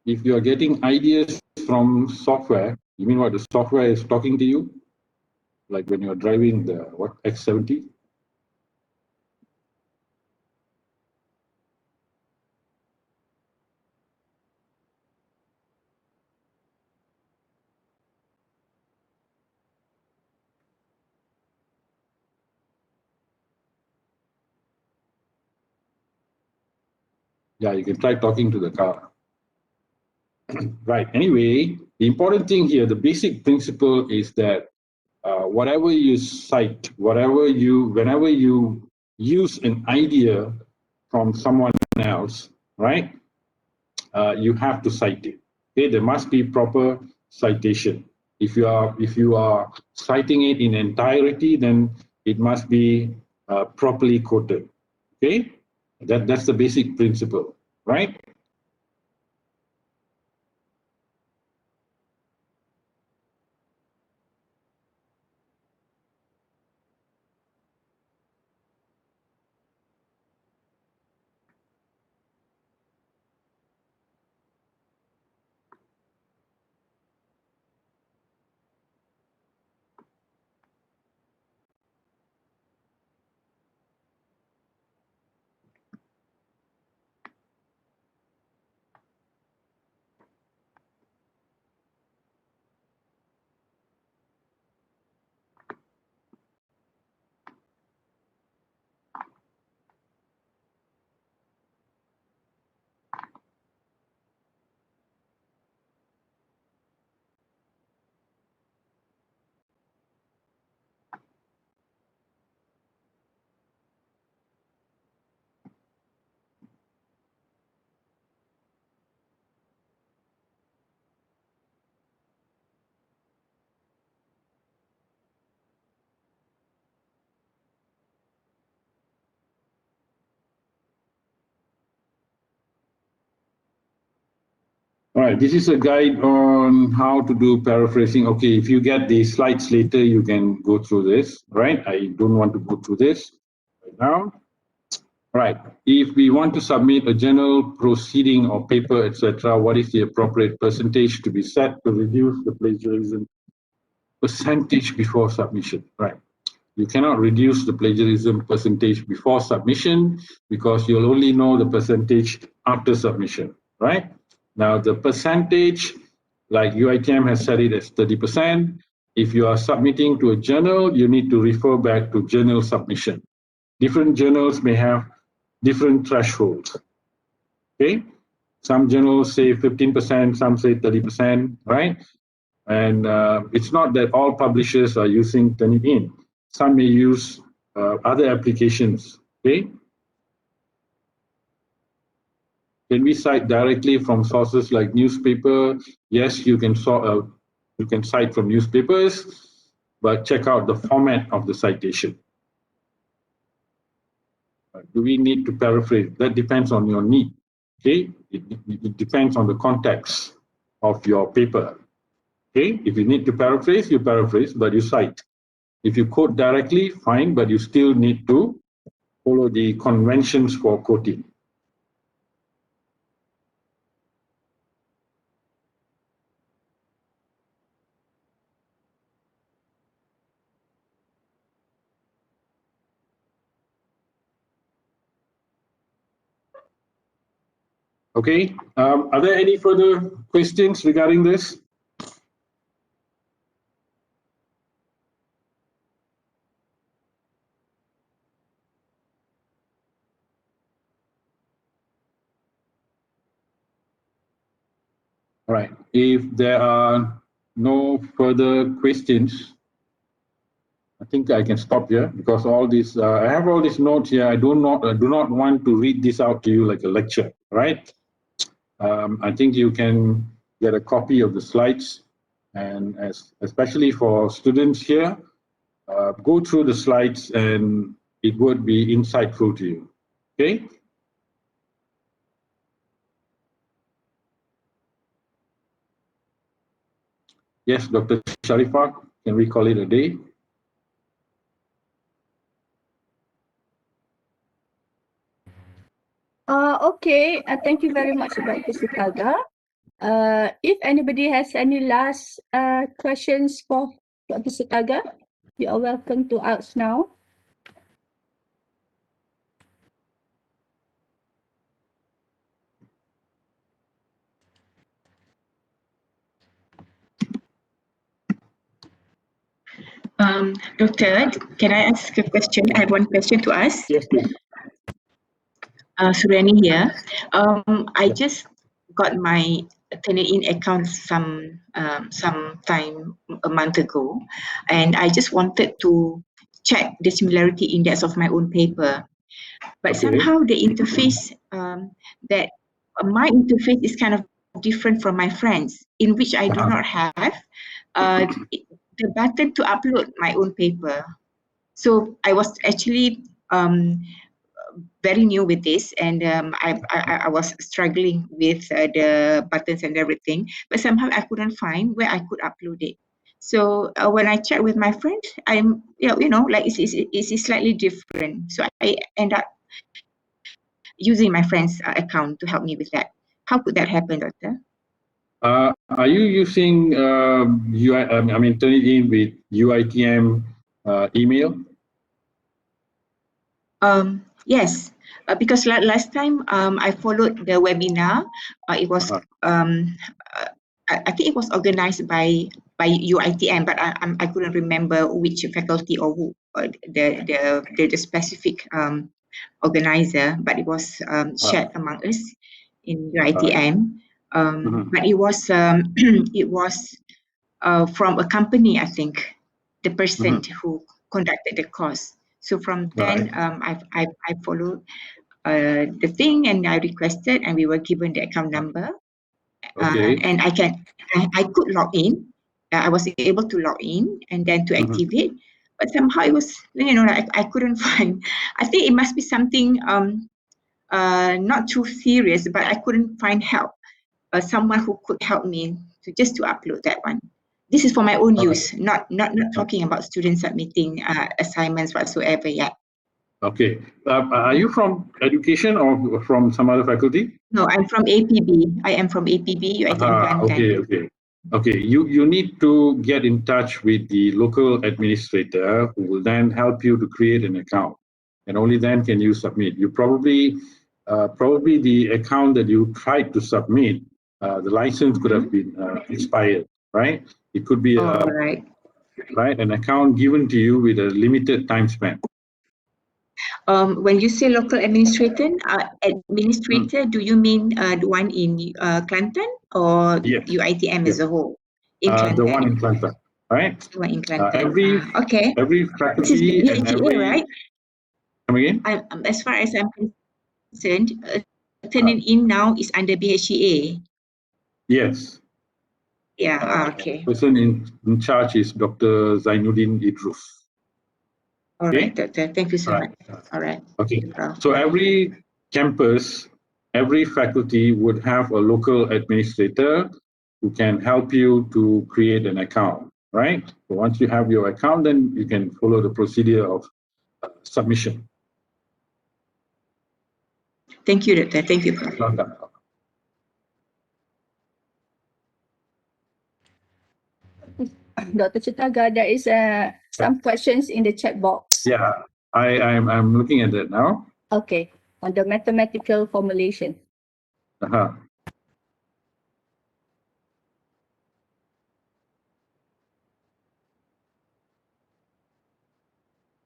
If you are getting ideas from software, you mean what the software is talking to you? Like when you are driving the X70? Yeah, you can try talking to the car. Right, anyway, the important thing here, the basic principle is that whatever you cite, whenever you use an idea from someone else, right, you have to cite it. Okay, there must be proper citation. If you are citing it in entirety, then it must be properly quoted. Okay, that's the basic principle, right? right, this is a guide on how to do paraphrasing. Okay, if you get the slides later, you can go through this, right? I don't want to go through this right now. Right, if we want to submit a journal proceeding or paper, etc., what is the appropriate percentage to be set to reduce the plagiarism percentage before submission? Right. You cannot reduce the plagiarism percentage before submission because you'll only know the percentage after submission, right? Now, the percentage, like UiTM has set it as 30%. If you are submitting to a journal, you need to refer back to journal submission. Different journals may have different thresholds, okay? Some journals say 15%, some say 30%, right? And it's not that all publishers are using Turnitin. Some may use other applications, okay? Can we cite directly from sources like newspaper? Yes, you can cite from newspapers, but check out the format of the citation. Do we need to paraphrase? That depends on your need, okay? It depends on the context of your paper, okay? If you need to paraphrase, you paraphrase, but you cite. If you quote directly, fine, but you still need to follow the conventions for quoting. Okay, are there any further questions regarding this? All right, if there are no further questions, I think I can stop here because all these, I have all these notes here. I do not want to read this out to you like a lecture, right? I think you can get a copy of the slides, and especially for students here, go through the slides and it would be insightful to you, okay? Yes, Dr. Sharifah, can we call it a day? Okay, thank you very much, Dr. Suthagar. If anybody has any last questions for Dr. Suthagar, you are welcome to ask now. Doctor, can I ask a question? I have one question to ask. Yes, please. Surani here. I just got my Turnitin account some time a month ago, and I just wanted to check the similarity index of my own paper, but somehow the interface that my interface is kind of different from my friends, in which I do not have the button to upload my own paper. So I was actually very new with this, and I was struggling with the buttons and everything, but somehow I couldn't find where I could upload it. So when I checked with my friend, I'm like it's slightly different. So I end up using my friend's account to help me with that. How could that happen, Doctor? Are you using Turnitin with UiTM email? Yes, because last time I followed the webinar. It was I think it was organized by UiTM, but I couldn't remember which faculty or who the specific organizer. But it was shared among us in UiTM. But it was it was from a company, I think, the person who conducted the course. So from then, I followed the thing, and I requested, and we were given the account number, and I could log in. I was able to log in and then to activate, but somehow it was I couldn't find. I think it must be something not too serious, but I couldn't find help someone who could help me to upload that one. This is for my own use, not talking about students submitting assignments whatsoever yet. Okay. Are you from education or from some other faculty? No, I'm from APB. I am from APB, UiTM Kelantan. Okay. You need to get in touch with the local administrator who will then help you to create an account, and only then can you submit. You probably the account that you tried to submit, the license could have been expired, right? It could be an account given to you with a limited time span. When you say local administrator, do you mean the one in Kelantan or UiTM as a whole? In Kelantan. The one in Kelantan, right? The one in Kelantan. Every faculty this is and every... right? Come again? As far as I'm concerned, Turnitin now is under BHEA. Yes. Yeah, okay. Person in charge is Dr. Zainuddin Idrus. All right, Doctor. Thank you so much. All right. Okay. So every campus, every faculty would have a local administrator who can help you to create an account, right? So once you have your account, then you can follow the procedure of submission. Thank you, Doctor. Thank you, Prof. Dr. Suthagar, there is some questions in the chat box. Yeah, I'm looking at that now. Okay, on the mathematical formulation.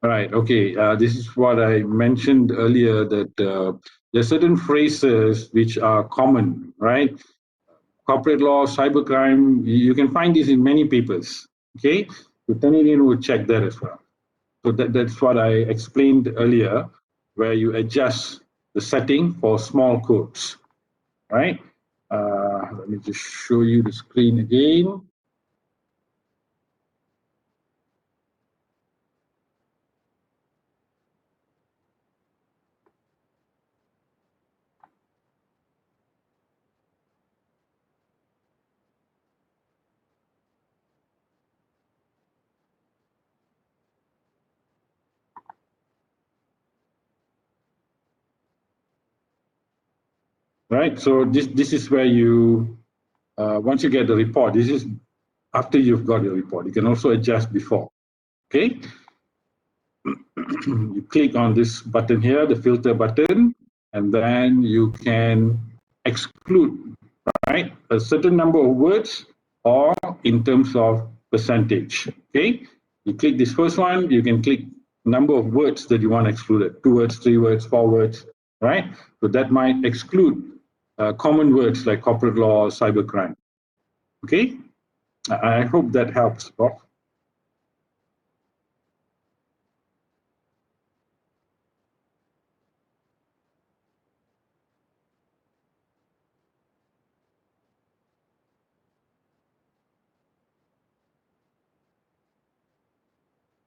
Right. Okay. This is what I mentioned earlier, that there are certain phrases which are common, right? Corporate law, cybercrime, you can find this in many papers. Okay. So Turnitin will check that as well. So that's what I explained earlier, where you adjust the setting for small codes, right? Let me just show you the screen again. Right, so this is where you, once you get the report, this is after you've got your report. You can also adjust before, okay? You click on this button here, the filter button, and then you can exclude, right, a certain number of words or in terms of percentage, okay? You click this first one, you can click number of words that you want excluded, 2 words, 3 words, 4 words, right? So that might exclude common words like corporate law, cybercrime. Okay, I hope that helps, Prof.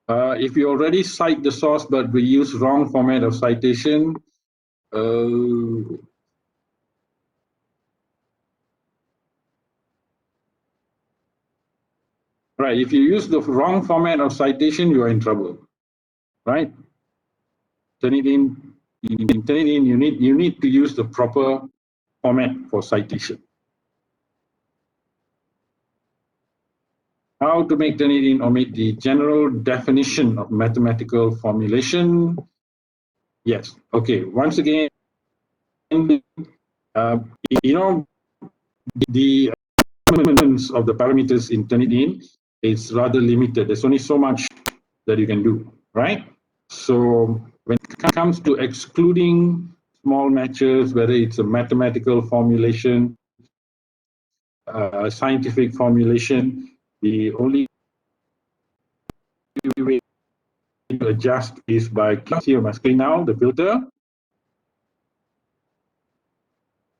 If you already cite the source but we use wrong format of citation, right, if you use the wrong format of citation, you are in trouble, right? Turnitin, you need to use the proper format for citation. How to make Turnitin omit the general definition of mathematical formulation? Yes. Okay. Once again, you know, the elements of the parameters in Turnitin is rather limited. There's only so much that you can do, right? So when it comes to excluding small matches, whether it's a mathematical formulation, scientific formulation, the only way to adjust is by clicking on my screen now, the filter,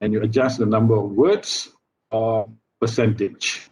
and you adjust the number of words or percentage.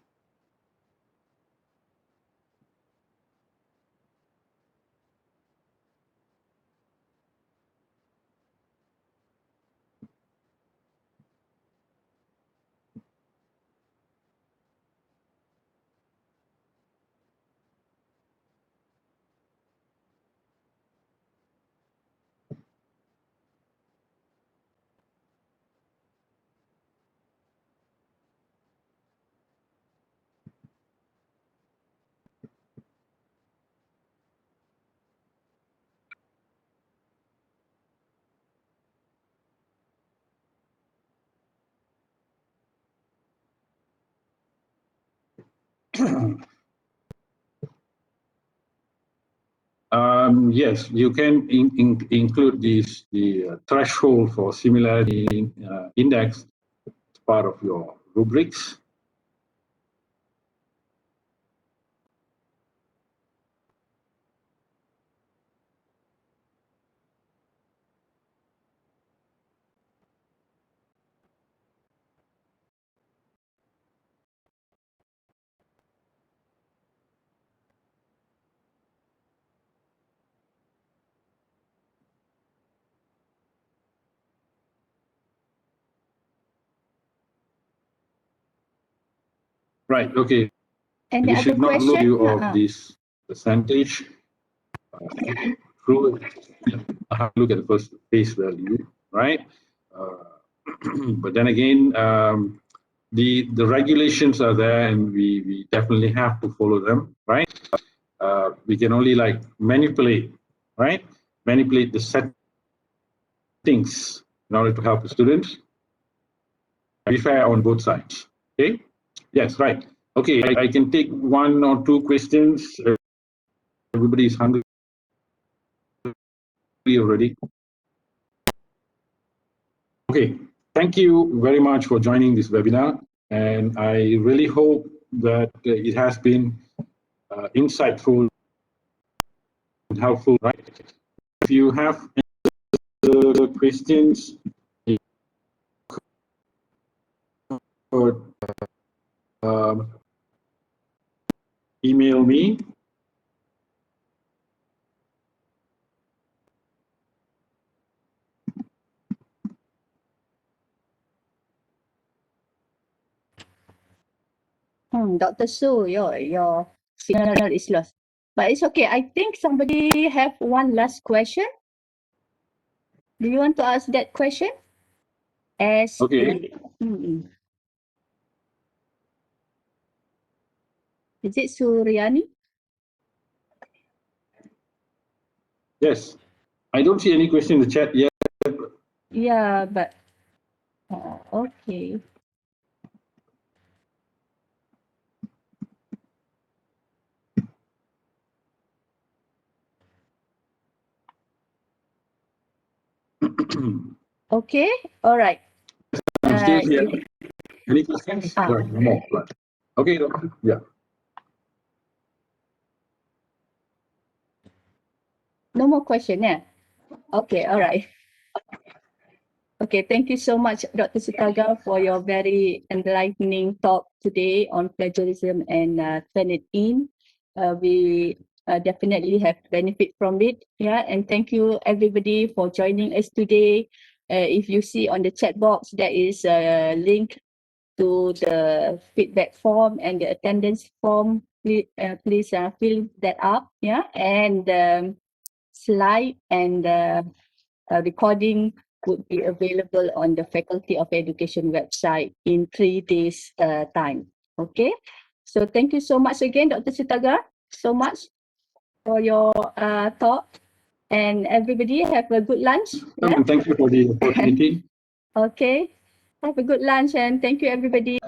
Yes, you can include the threshold for similarity index as part of your rubrics. Right, okay. Any You other should not lose question? you of this percentage. Through look at the first face value, right? But then again, the regulations are there, and we definitely have to follow them, right? We can only like manipulate, right? Manipulate the settings in order to help the students. Be fair on both sides. Okay. Yes. Right. Okay. I can take one or two questions. Everybody's hungry already. Okay. Thank you very much for joining this webinar, and I really hope that it has been insightful and helpful. Right. If you have any questions, you could email me. Dr. Su, your signal is lost. But it's okay. I think somebody have one last question. Do you want to ask that question? Okay. Is it Suryani? Yes. I don't see any question in the chat yet. Yeah, but okay. Okay. All right. I'm still here. Any questions? Right, no more. Right. Okay. Yeah. No more question, yeah? Okay, all right. Okay, thank you so much, Dr. Suthagar, for your very enlightening talk today on plagiarism and Turnitin. We definitely have benefit from it. Yeah, and thank you everybody for joining us today. If you see on the chat box, there is a link to the feedback form and the attendance form. Please fill that up. Yeah, and slide and recording would be available on the Faculty of Education website in 3 days time. Okay, so thank you so much again, Dr. Suthagar, so much for your talk, and everybody have a good lunch. Yeah? Thank you for the opportunity. Okay, have a good lunch, and thank you everybody.